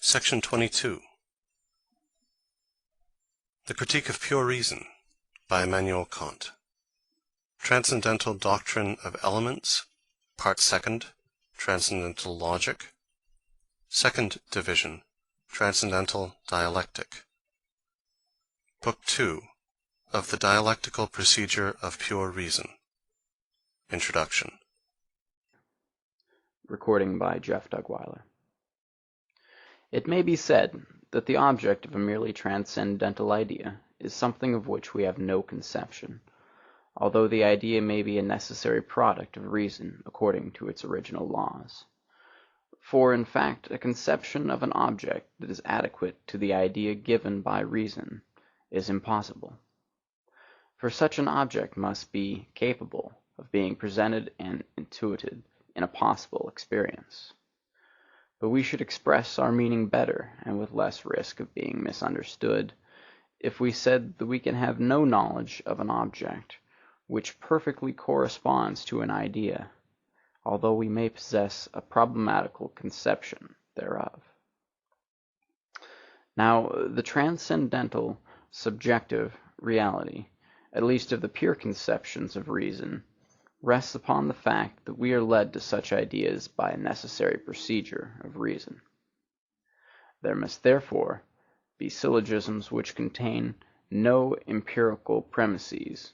Section 22. The Critique of Pure Reason, by Immanuel Kant. Transcendental Doctrine of Elements, Part Second, Transcendental Logic. Second Division, Transcendental Dialectic. Book 2 of the Dialectical Procedure of Pure Reason. Introduction. Recording by Jeff Dugweiler. It may be said that the object of a merely transcendental idea is something of which we have no conception, although the idea may be a necessary product of reason according to its original laws. For, in fact, a conception of an object that is adequate to the idea given by reason is impossible. For such an object must be capable of being presented and intuited in a possible experience. But we should express our meaning better and with less risk of being misunderstood if we said that we can have no knowledge of an object which perfectly corresponds to an idea, although we may possess a problematical conception thereof. Now, the transcendental subjective reality, at least of the pure conceptions of reason, rests upon the fact that we are led to such ideas by a necessary procedure of reason. There must therefore be syllogisms which contain no empirical premises,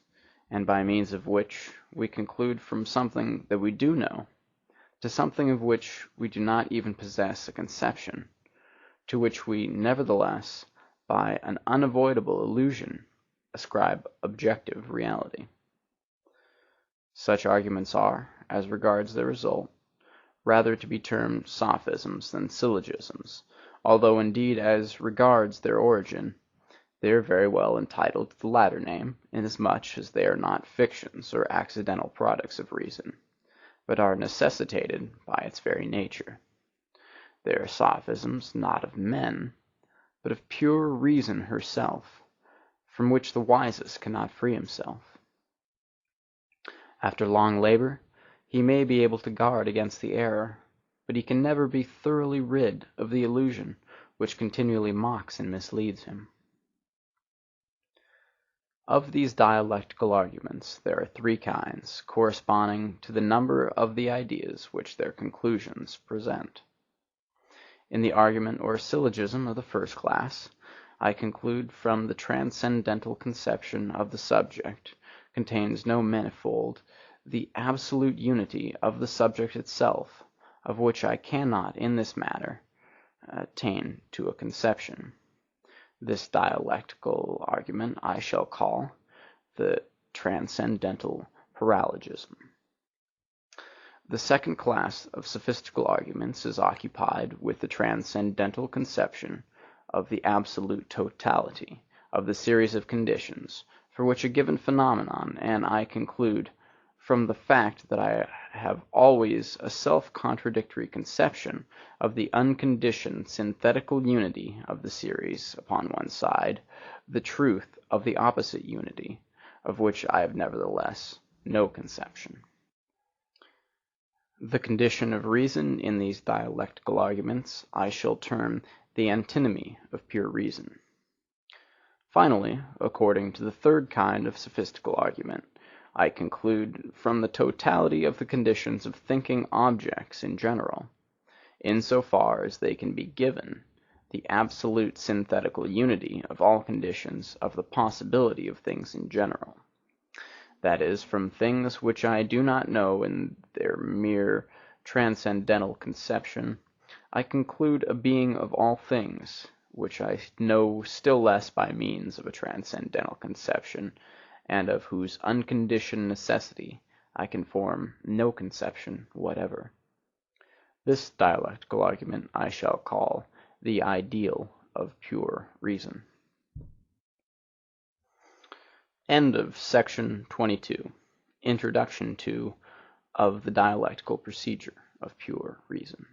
and by means of which we conclude from something that we do know to something of which we do not even possess a conception, to which we nevertheless, by an unavoidable illusion, ascribe objective reality. Such arguments are, as regards their result, rather to be termed sophisms than syllogisms, although indeed as regards their origin they are very well entitled to the latter name, inasmuch as they are not fictions or accidental products of reason, but are necessitated by its very nature. They are sophisms not of men, but of pure reason herself, from which the wisest cannot free himself. After long labor, he may be able to guard against the error, but he can never be thoroughly rid of the illusion which continually mocks and misleads him. Of these dialectical arguments there are three kinds, corresponding to the number of the ideas which their conclusions present. In the argument or syllogism of the first class, I conclude from the transcendental conception of the subject contains no manifold, the absolute unity of the subject itself, of which I cannot in this matter attain to a conception. This dialectical argument I shall call the transcendental paralogism. The second class of sophistical arguments is occupied with the transcendental conception of the absolute totality of the series of conditions for which a given phenomenon, and I conclude from the fact that I have always a self-contradictory conception of the unconditioned synthetical unity of the series upon one side, the truth of the opposite unity, of which I have nevertheless no conception. The condition of reason in these dialectical arguments I shall term the antinomy of pure reason. Finally, according to the third kind of sophistical argument, I conclude from the totality of the conditions of thinking objects in general, in so far as they can be given, the absolute synthetical unity of all conditions of the possibility of things in general. That is, from things which I do not know in their mere transcendental conception, I conclude a being of all things, which I know still less by means of a transcendental conception, and of whose unconditioned necessity I can form no conception whatever. This dialectical argument I shall call the ideal of pure reason. End of section 22. Introduction to of the dialectical procedure of pure reason.